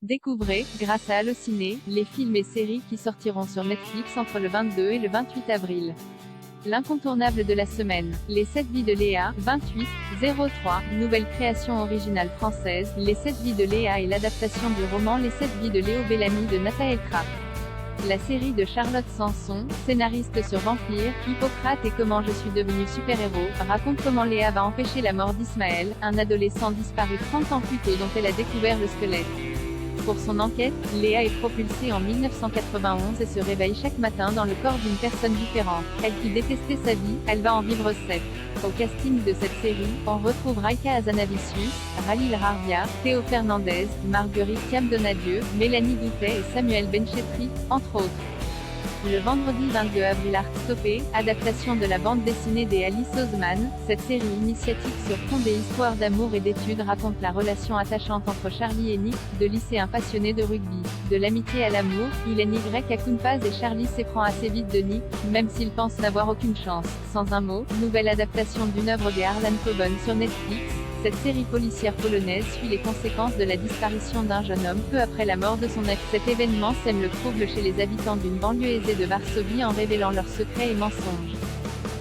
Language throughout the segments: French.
Découvrez, grâce à Allociné, les films et séries qui sortiront sur Netflix entre le 22 et le 28 avril. L'incontournable de la semaine. Les 7 vies de Léa, 28-03, nouvelle création originale française. Les 7 vies de Léa est l'adaptation du roman Les 7 vies de Léo Bellamy de Nathanaël Kraft. La série de Charlotte Sanson, scénariste sur Vampire, Hippocrate et Comment je suis devenue super-héros, raconte comment Léa va empêcher la mort d'Ismaël, un adolescent disparu 30 ans plus tôt dont elle a découvert le squelette. Pour son enquête, Léa est propulsée en 1991 et se réveille chaque matin dans le corps d'une personne différente. Elle qui détestait sa vie, elle va en vivre 7. Au casting de cette série, on retrouve Raika Hazanavicius, Rallye Harvia, Théo Fernandez, Marguerite Thiam Donadieu, Mélanie Doutet et Samuel Benchetri, entre autres. Le vendredi 22 avril, Art Stoppé, adaptation de la bande dessinée des Alice Oseman. Cette série initiatique sur fond des histoires d'amour et d'études raconte la relation attachante entre Charlie et Nick, deux lycéens passionnés de rugby. De l'amitié à l'amour, Hélène Y accompase et Charlie s'éprend assez vite de Nick, même s'il pense n'avoir aucune chance. Sans un mot, nouvelle adaptation d'une œuvre des Harlan Coben sur Netflix. Cette série policière polonaise suit les conséquences de la disparition d'un jeune homme peu après la mort de son ex. Cet événement sème le trouble chez les habitants d'une banlieue aisée de Varsovie en révélant leurs secrets et mensonges.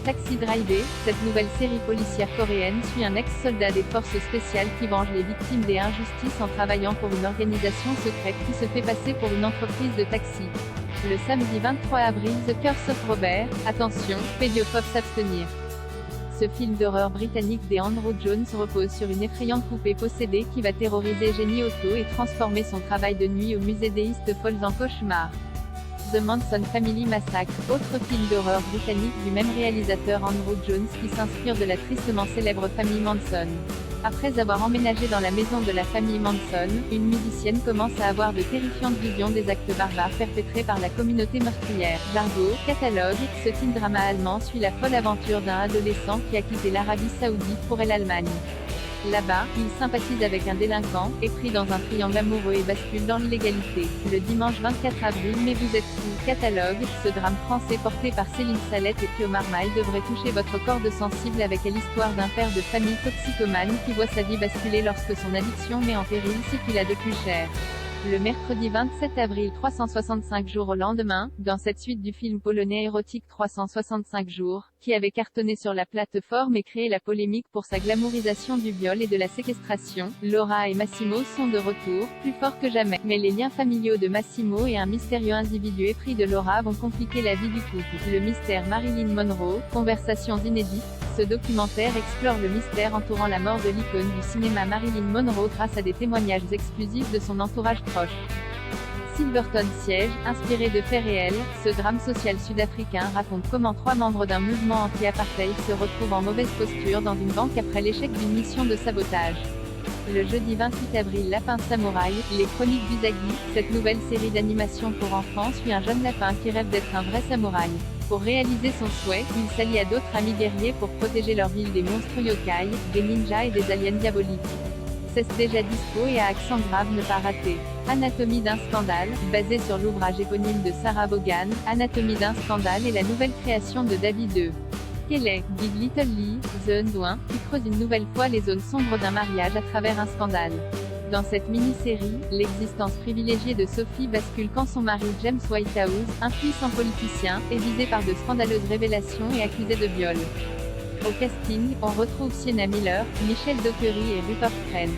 Taxi Driver, cette nouvelle série policière coréenne suit un ex-soldat des forces spéciales qui venge les victimes des injustices en travaillant pour une organisation secrète qui se fait passer pour une entreprise de taxi. Le samedi 23 avril, The Curse of Robert, attention, pédiophobes s'abstenir. Ce film d'horreur britannique des Andrew Jones repose sur une effrayante poupée possédée qui va terroriser Jenny Otto et transformer son travail de nuit au musée des East Falls en cauchemar. The Manson Family Massacre, autre film d'horreur britannique du même réalisateur Andrew Jones qui s'inspire de la tristement célèbre famille Manson. Après avoir emménagé dans la maison de la famille Manson, une musicienne commence à avoir de terrifiantes visions des actes barbares perpétrés par la communauté meurtrière. Jargo, catalogue, ce teen drama allemand suit la folle aventure d'un adolescent qui a quitté l'Arabie Saoudite pour l'Allemagne. Là-bas, il sympathise avec un délinquant, est pris dans un triangle amoureux et bascule dans l'illégalité. Le dimanche 24 avril, Mais vous êtes fou, catalogue, ce drame français porté par Céline Salette et Pio Marmaille devrait toucher votre corde sensible avec l'histoire d'un père de famille toxicomane qui voit sa vie basculer lorsque son addiction met en péril ce qu'il a de plus cher. Le mercredi 27 avril, 365 jours au lendemain, dans cette suite du film polonais érotique 365 jours, qui avait cartonné sur la plateforme et créé la polémique pour sa glamourisation du viol et de la séquestration, Laura et Massimo sont de retour, plus forts que jamais. Mais les liens familiaux de Massimo et un mystérieux individu épris de Laura vont compliquer la vie du couple. Le mystère Marilyn Monroe, conversations inédites. Ce documentaire explore le mystère entourant la mort de l'icône du cinéma Marilyn Monroe grâce à des témoignages exclusifs de son entourage proche. Silverton Siege, inspiré de faits réels, ce drame social sud-africain raconte comment 3 membres d'un mouvement anti-apartheid se retrouvent en mauvaise posture dans une banque après l'échec d'une mission de sabotage. Le jeudi 28 avril, Lapin Samouraï, les Chroniques d'Usagi, cette nouvelle série d'animation pour enfants suit un jeune lapin qui rêve d'être un vrai samouraï. Pour réaliser son souhait, il s'allie à d'autres amis guerriers pour protéger leur ville des monstres yokai, des ninjas et des aliens diaboliques. C'est déjà dispo et à accent grave ne pas rater. Anatomie d'un scandale, basé sur l'ouvrage éponyme de Sarah Vaughan, Anatomie d'un scandale est la nouvelle création de David E. Kelley, Big Little Lee, The Undouin, qui creuse une nouvelle fois les zones sombres d'un mariage à travers un scandale. Dans cette mini-série, l'existence privilégiée de Sophie bascule quand son mari James Whitehouse, un puissant politicien, est visé par de scandaleuses révélations et accusé de viol. Au casting, on retrouve Sienna Miller, Michelle Dockery et Rupert Friend.